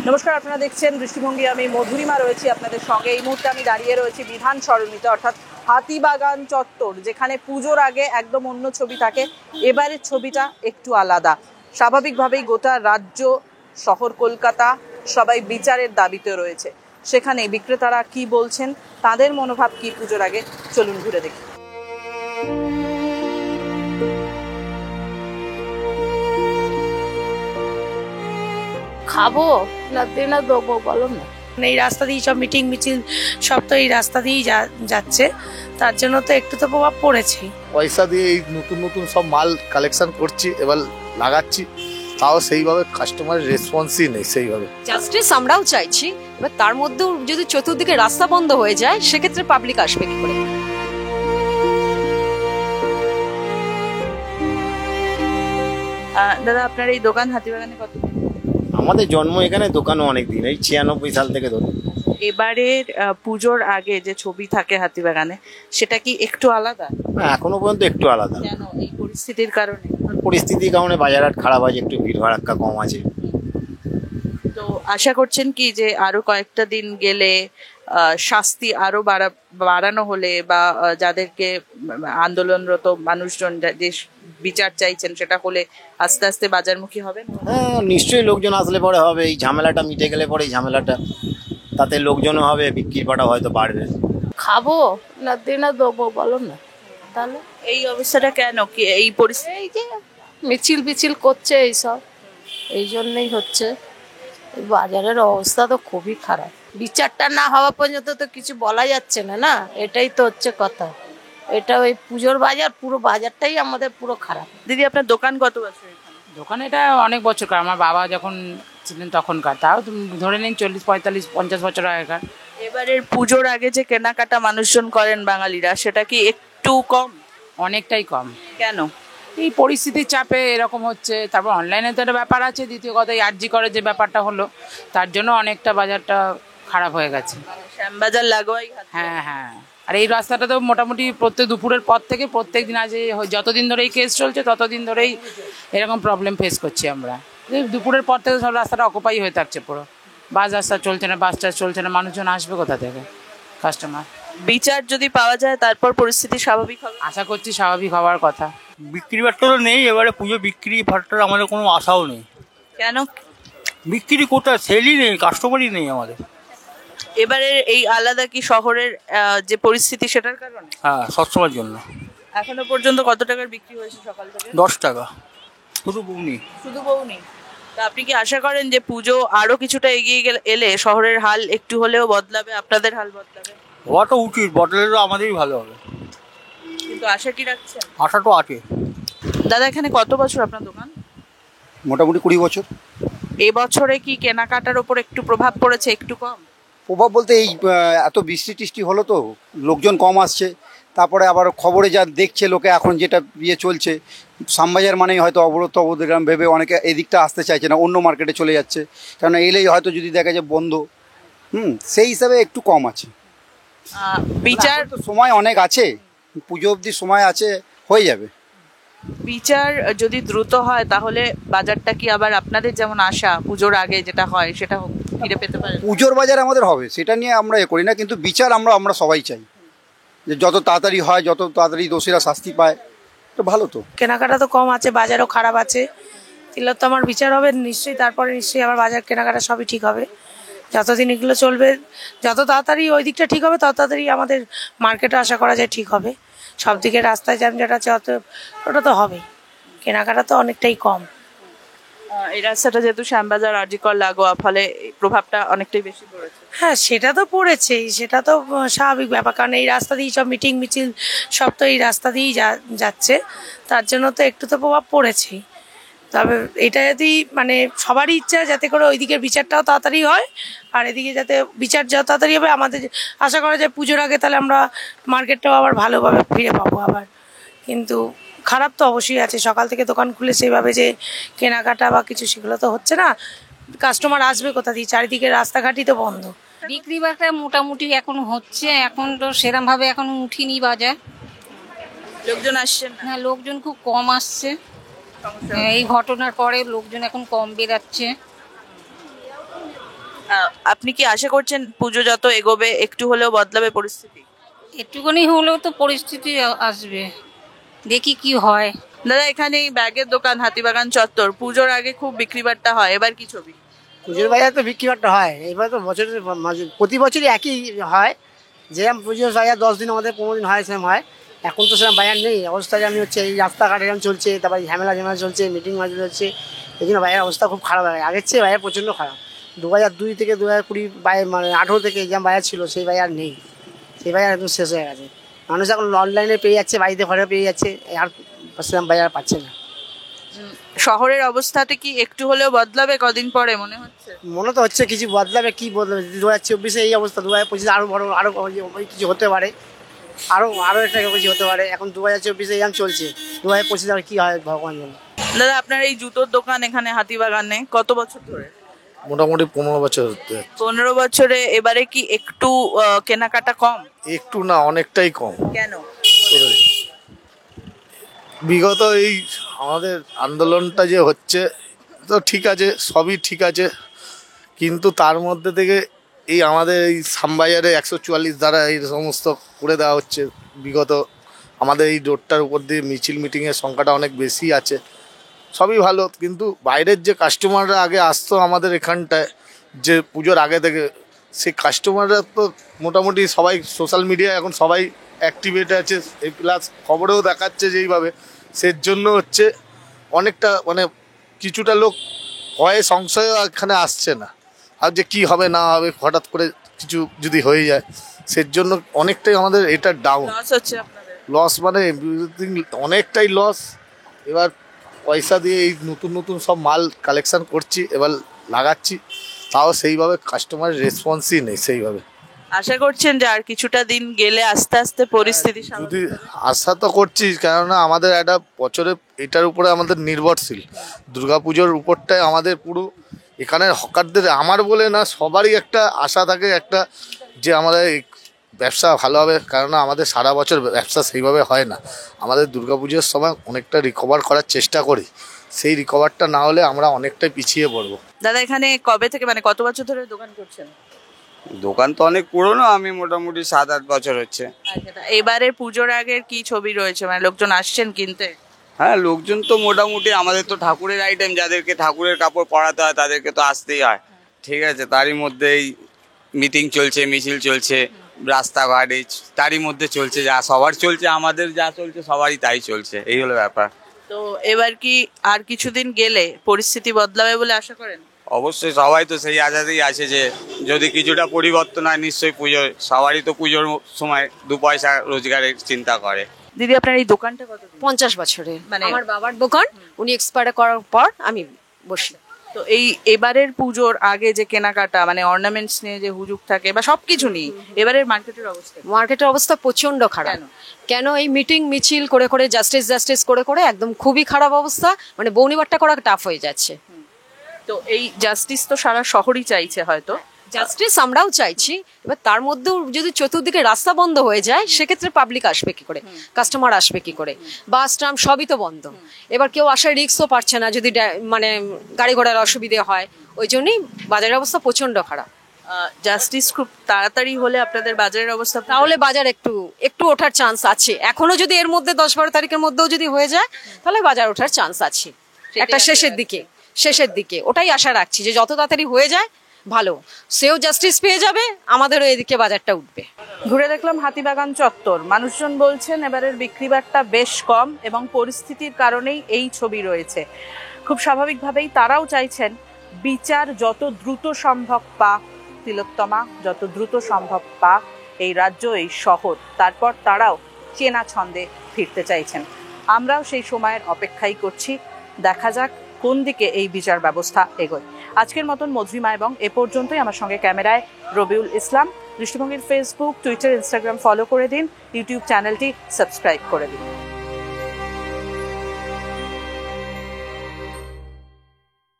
নমস্কার, আপনারা দেখছেন দৃষ্টিভঙ্গি। আমি মধুরিমা রয়েছি আপনাদের সঙ্গে। এই মুহূর্তে আমি দাঁড়িয়ে রয়েছি বিধান সরণিতে, অর্থাৎ হাতিবাগান চত্বর, যেখানে পুজোর আগে একদম অন্য ছবি থাকে। এবারের ছবিটা একটু আলাদা। স্বাভাবিকভাবেই গোটা রাজ্য, শহর কলকাতা সবাই বিচারের দাবিতে রয়েছে। সেখানে বিক্রেতারা কি বলছেন, তাদের মনোভাব কি পুজোর আগে, চলুন ঘুরে দেখি। খাবো না না দেবো বলো না। এই রাস্তা দিয়ে সব মিটিং মিছিল সব তো এই রাস্তা দিয়েই যাচ্ছে, তার জন্য তো একটু তো প্রভাব পড়েছে। পয়সা দিয়ে এই নতুন নতুন সব মাল কালেকশন করছি, এবার লাগাচ্ছি, তাও সেইভাবে কাস্টমারের রেসপন্সই নেই সেইভাবে। জাস্টিস আমরাও চাইছি, এবার তার মধ্যেও যদি চতুর্দিকে রাস্তা বন্ধ হয়ে যায় সেক্ষেত্রে পাবলিক আসবে কি করে? দাদা, আপনার এই দোকান হাতিবাগানে কত? আমাদের জন্ম এখানে, দোকানও অনেক দিন, এই 96 সাল থেকে ধরুন। এবারের পুজোর আগে যে ছবি থাকে হাতিবাগানে, সেটা কি একটু আলাদা? এখনো পর্যন্ত একটু আলাদা। কেন? এই পরিস্থিতির কারণে? পরিস্থিতির কারণে বাজারহাট খারাপ আছে, একটু ভিড় ভাড়াক্কা কম আছে। তো আশা করছেন কি যে আরো কয়েকটা দিন গেলে শাস্তি আরো বাড়ানো হলে, বা যাদেরকে আন্দোলনরত মানুষজন যে বিচার চাইছেন সেটা হলে আস্তে আস্তে বাজারমুখী হবে? হ্যাঁ, নিশ্চয়ই লোকজন আসলে পরে হবে। এই ঝামেলাটা মিটে গেলে পরে, এই ঝামেলাটা তাতে লোকজনও হবে, বিক্রি বাটা হয়তো বাড়বে। খাবো না না দেবো বলো না। তাহলে এই অবস্থাটা কেন? কি এই পরিস্থিতি? এই যে মিছিল মিছিল করছে এইসব, এই জন্যই হচ্ছে। বাজারের অবস্থা তো খুবই খারাপ। বিচারটা না হওয়া পর্যন্ত তো কিছু বলা যাচ্ছে না, না এটাই তো হচ্ছে কথা। এটা ওই পুজোর বাজার, পুরো বাজারটাই আমাদের পুরো খারাপ। দিদি, আপনার দোকান কত বছর? দোকান এটা অনেক বছরকার, আমার বাবা যখন ছিলেন তখনকার, তাও তুমি ধরে নিন 40, 45, 50 বছর আগেকার। এবারের পুজোর আগে যে কেনাকাটা মানুষজন করেন বাঙালিরা, সেটা কি একটু কম? অনেকটাই কম। কেন? এই পরিস্থিতির চাপে এরকম হচ্ছে, তারপর অনলাইনে তো একটা ব্যাপার আছে, দ্বিতীয় কথা এই আরজি করে যে ব্যাপারটা হলো, তার জন্য অনেকটা বাজারটা খারাপ হয়ে গেছে। শ্যামবাজার লাগোয়াই? হ্যাঁ হ্যাঁ। আর এই রাস্তাটা তো মোটামুটি প্রত্যেক দুপুরের পর থেকে প্রত্যেক দিন, আজ যতদিন ধরে এই কেস চলছে ততদিন ধরেই এরকম প্রবলেম ফেস করছি আমরা। এই দুপুরের পর থেকে সব রাস্তাটা অকুপাই হয়ে থাকছে পুরো। বাস রাস্তা চলছে না, বাস টাস চলছে না, মানুষজন আসবে কোথা থেকে? কাস্টমার। বিচার যদি পাওয়া যায় তারপর পরিস্থিতি স্বাভাবিক হবে? আশা করছি স্বাভাবিক হওয়ার কথা। বিক্রি বাট্টা তো নেই, এবারে পুজো বিক্রি বাট্টার আমাদের কোনো আশাও নেই। কেন? বিক্রি কোথায়, সেলই নেই, কাস্টমারই নেই আমাদের। এবারে এই আলাদা কি শহরের যে পরিস্থিতি সেটার কারণে? হ্যাঁ, সবসময়ের জন্য। এখনো পর্যন্ত কত টাকার বিক্রি হয়েছে সকাল থেকে? 10 টাকা, শুধু বউনি। শুধু বউনি? তা আপনি কি আশা করেন যে পুজো আরো কিছুটা এগিয়ে এলে শহরের হাল একটু হলেও বদলাবে, আপনাদের হাল বদলাবে? হওয়াটা উচিত, বদলে তো আমাদেরই ভালো হবে। কিন্তু আশা কি রাখছেন? আশা তো আছে। দাদা, এখানে কত বছর আপনার দোকান? মোটামুটি 20 বছর। এবছরে কি কেনাকাটার ওপর একটু প্রভাব পড়েছে? একটু কম প্রভাব বলতে এই এত বৃষ্টি টিষ্টি হলো তো লোকজন কম আসছে। তারপরে আবার খবরে যা দেখছে লোকে, এখন যেটা চলছে, শ্যামবাজার মানেই হয়তো অবরোধ অবরোধ ভেবে অনেকে এদিকটা আসতে চাইছে না, অন্য মার্কেটে চলে যাচ্ছে। কারণ এলেই হয়তো যদি দেখা যায় বন্ধ, সেই হিসাবে একটু কম আছে। বিচার তো সময় অনেক আছে, পুজো অবধি সময় আছে, হয়ে যাবে। বিচার যদি দ্রুত হয় তাহলে বাজারটা কি আবার আপনাদের যেমন আশা পুজোর আগে যেটা হয় সেটা ফিরে পেতে পারে? পুজোর বাজার আমাদের হবে, সেটা নিয়ে আমরা করি না, কিন্তু বিচার আমরা সবাই চাই যে যত তাড়াতাড়ি হয়, যত তাড়াতাড়ি দোষীরা শাস্তি পায়, তো ভালো। তো কেনাকাটা তো কম আছে, বাজারও খারাপ আছে। তিলোত্তমার বিচার হবে নিশ্চয়ই, তারপরে নিশ্চয়ই আবার বাজার কেনাকাটা সবই ঠিক হবে। যতদিন এগুলো চলবে, যত তাড়াতাড়ি ওই দিকটা ঠিক হবে তত তাড়াতাড়ি আমাদের মার্কেটে আশা করা যায় ঠিক হবে। সব দিকে রাস্তায় জ্যাম যেটা আছে ওটা তো হবেই। কেনাকাটা তো অনেকটাই কম। এই রাস্তাটা যেহেতু শ্যামবাজার আরজিকর লাগোয়া, ফলে প্রভাবটা অনেকটাই বেশি পড়েছে। হ্যাঁ, সেটা তো পড়েছেই, সেটা তো স্বাভাবিক ব্যাপার, কারণ এই রাস্তা দিয়েই সব মিটিং মিছিল সব তো এই রাস্তা দিয়েই যাচ্ছে, তার জন্য তো একটু তো প্রভাব পড়েছেই। তবে এটা যদি মানে সবারই ইচ্ছা যাতে করে ওই দিকের বিচারটাও তাড়াতাড়ি হয়, আর এদিকে যাতে বিচার যত তাড়াতাড়ি হবে আমাদের আশা করা যায় পুজোর আগে, তাহলে আমরা মার্কেটটাও আবার ভালোভাবে ফিরে পাবো আবার। কিন্তু খারাপ তো অবশ্যই আছে, সকাল থেকে দোকান খুলে সেইভাবে যে কেনাকাটা বা কিছু সেগুলো তো হচ্ছে না। কাস্টমার আসবে কোথা দিয়ে? চারিদিকে রাস্তাঘাটই তো বন্ধ। বিক্রি বাটা মোটামুটি এখন হচ্ছে, এখন তো সেরকম ভাবে এখন উঠিনি বাজার। লোকজন আসছেন? হ্যাঁ, লোকজন খুব কম আসছে। এই ঘটনার পরে লোকজন এখন কম বেরাচ্ছে। আপনি কি আশা করছেন পুজো যত এগোবে একটু হলেও বদলাবে পরিস্থিতি? একটুখানি হলেও তো পরিস্থিতি আসবে, দেখি কি হয়। দাদা, এখানে এই ব্যাগের দোকান হাতিবাগান চত্বর, পুজোর আগে খুব বিক্রি বাট্টা হয়, এবার কি ছবি? পুজোর বাজার তো বিক্রি বাট্টা হয়, এবার তো বছরের প্রতি বছরই একই হয়। যেরকম পুজোর বাজার 10 দিন আমাদের 15 দিন হয়, সেরকম হয়। এখন তো সেরকম বাজার নেই, অবস্থায় আমি হচ্ছে এই রাস্তাঘাট এরকম চলছে, তারপরে ঝামেলা চলছে, মিটিং মাঝে চলছে, এই জন্য বাজারের অবস্থা খুব খারাপ হয়। আগের চেয়ে বাজার প্রচণ্ড খারাপ। 2002 থেকে 2020 মানে 18 থেকে যেমন বাজার ছিল সেই বাজার নেই, সেই বাজার একদম শেষ হয়ে গেছে। মানুষ এখন অনলাইনে পেয়ে যাচ্ছে, বাড়িতে ঘরে পেয়ে যাচ্ছে, আর সেরকম বাজার পাচ্ছে না। শহরের অবস্থাতে কি একটু হলেও বদলাবে কদিন পরে মনে হচ্ছে? মনে তো হচ্ছে কিছু বদলাবে, কি বদলাবে? 2024-এ এই অবস্থা, 2025-এ আরো বড়, আরো কিছু হতে পারে, আরো একটা কিছু হতে পারে। এখন 2024-এ এরকম চলছে, 2025-এ আর কি হয় ভগবান জানে। দাদা, আপনার এই জুতোর দোকান এখানে হাতিবাগানে কত বছর ধরে? মোটামুটি 15 বছর। 15 বছরে এবারে কি একটু কেনাকাটা কম? একটু না, অনেকটাই কম। কেন? বিগত এই আমাদের আন্দোলনটা যে হচ্ছে, তো ঠিক আছে, সবই ঠিক আছে, কিন্তু তার মধ্যে থেকে এই আমাদের এই শ্যামবাজারে 144 দ্বারা এই সমস্ত করে দেওয়া হচ্ছে। বিগত আমাদের এই রোডটার উপর দিয়ে মিছিল মিটিংয়ের সংখ্যাটা অনেক বেশি আছে, সবই ভালো, কিন্তু বাইরের যে কাস্টমাররা আগে আসতো আমাদের এখানটায় যে পুজোর আগে থেকে, সেই কাস্টমাররা তো মোটামুটি সবাই সোশ্যাল মিডিয়ায় এখন সবাই অ্যাক্টিভেট আছে, এই প্লাস খবরেও দেখাচ্ছে যেইভাবে, সের জন্য হচ্ছে অনেকটা মানে কিছুটা লোক ভয়ে সংশয় এখানে আসছে না, আর যে কি হবে না হবে হঠাৎ করে কিছু যদি হয়ে যায়, সের জন্য অনেকটাই আমাদের এটা ডাউন। লস হচ্ছে আপনাদের? লস মানে অনেকটাই লস। এবার পয়সা দিয়ে এই নতুন নতুন সব মাল কালেকশন করছি, এবার লাগাচ্ছি, তাও সেইভাবে কাস্টমারের রেসপন্সই নেই সেইভাবে। আশা করছেন যে আর কিছুটা দিন গেলে আস্তে আস্তে পরিস্থিতি যদি আশা তো করছি, কেননা আমাদের একটা বছরে এটার উপরে আমাদের নির্ভরশীল, দুর্গাপুজোর উপরটাই আমাদের পুরো এখানের হকারদের, আমার বলে না সবারই একটা আশা থাকে একটা, যে আমাদের ব্যবসা ভালো হবে, কেননা আমাদের সারা বছর ব্যবসা সেইভাবে হয় না। আমাদের দুর্গাপুজোর সময় অনেকটা রিকভার করার চেষ্টা করি, সেই রিকভারটা না হলে আমরা অনেকটাই পিছিয়ে পড়বো। দাদা, এখানে কবে থেকে মানে কত বছর ধরে দোকান করছেন? দোকান তো অনেক পুরনো, আমি মোটামুটি 7-8 বছর হচ্ছে। এবারে পুজোর আগের কি ছবি রয়েছে, মানে লোকজন আসছেন কিনতে? হ্যাঁ, লোকজন তো মোটামুটি, আমাদের তো ঠাকুরের আইটেম, যাদেরকে ঠাকুরের কাপড় পরাতে হয় তাদেরকে তো আসতেই হয়, ঠিক আছে। তারই মধ্যেই মিটিং চলছে, মিছিল চলছে, রাস্তাঘাট এই তারই মধ্যে চলছে, যা সবার চলছে, আমাদের যা চলছে সবারই তাই চলছে, এই হলো ব্যাপার। তো এবার কি আর কিছুদিন গেলে পরিস্থিতি বদলাবে বলে আশা করেন? অবশ্যই, সবাই তো সেই আশাতেই আছে যে যদি কিছুটা পরিবর্তন হয়, নিশ্চয়ই পুজোয় সবারই তো পুজোর সময় 2 পয়সা রোজগারের চিন্তা করে। দিদি, আপনার এই দোকানটা কত? 50 বছরের, মানে আমার বাবার দোকান, উনি এক্সপায়ার করার পর আমি বসি। তো এই এবারের পুজোর আগে যে কেনাকাটা মানে অর্নামেন্টস নিয়ে যে হুজুক থাকে বা সবকিছু নিয়ে, এবারের মার্কেটের অবস্থা প্রচন্ড খারাপ। কেন? এই মিটিং মিছিল করে করে জাস্টিস করে করে একদম খুবই খারাপ অবস্থা, মানে বউনিবারটা করা টাফ হয়ে যাচ্ছে। তো এই জাস্টিস তো সারা শহরই চাইছে, হয়তো জাস্টিস আমরাও চাইছি, এবার তার মধ্যেও যদি চতুর্দিকে রাস্তা বন্ধ হয়ে যায় সেক্ষেত্রে পাবলিক আসবে কি করে, কাস্টমার আসবে কি করে, বাস ট্রাম সবই তো বন্ধ। এবার কেউ আসার রিস্কও পাচ্ছে না যদি মানে গাড়ি ঘোড়ার অসুবিধে হয়, ওই জন্যই বাজারের অবস্থা প্রচন্ড খারাপ। জাস্টিস খুব তাড়াতাড়ি হলে আপনাদের বাজারের অবস্থা, তাহলে বাজার একটু ওঠার চান্স আছে। এখনো যদি এর মধ্যে 10-12 তারিখের মধ্যেও যদি হয়ে যায় তাহলে বাজার ওঠার চান্স আছে, একটা শেষের দিকে ওটাই আশা রাখছি যে যত তাড়াতাড়ি হয়ে যায় ভালো, সেও জাস্টিস পেয়ে যাবে, আমাদেরও এদিকে বাজারটা উঠবে। ঘুরে দেখলাম হাতিবাগান চত্বর, মানুষজন বলছেন এবারের বিক্রিবাট্টা বেশ কম এবং পরিস্থিতির কারণেই এই ছবি রয়েছে। খুব স্বাভাবিকভাবেই তারাও চাইছেন বিচার যত দ্রুত সম্ভব পাক তিলোত্তমা, যত দ্রুত সম্ভব পাক এই রাজ্য, এই শহর, তারপর তারাও চেনা ছন্দে ফিরতে চাইছেন। আমরাও সেই সময়ের অপেক্ষাই করছি, দেখা যাক কোন দিকে এই বিচার ব্যবস্থা এগোয়। আজকের মতন মধুরিমা এবং এ পর্যন্তই। আমার সঙ্গে ক্যামেরায় রবিউল ইসলাম। দৃষ্টিভঙ্গির ফেসবুক, টুইটার, ইনস্টাগ্রাম ফলো করে দিন, ইউটিউব চ্যানেলটি সাবস্ক্রাইব করে দিন।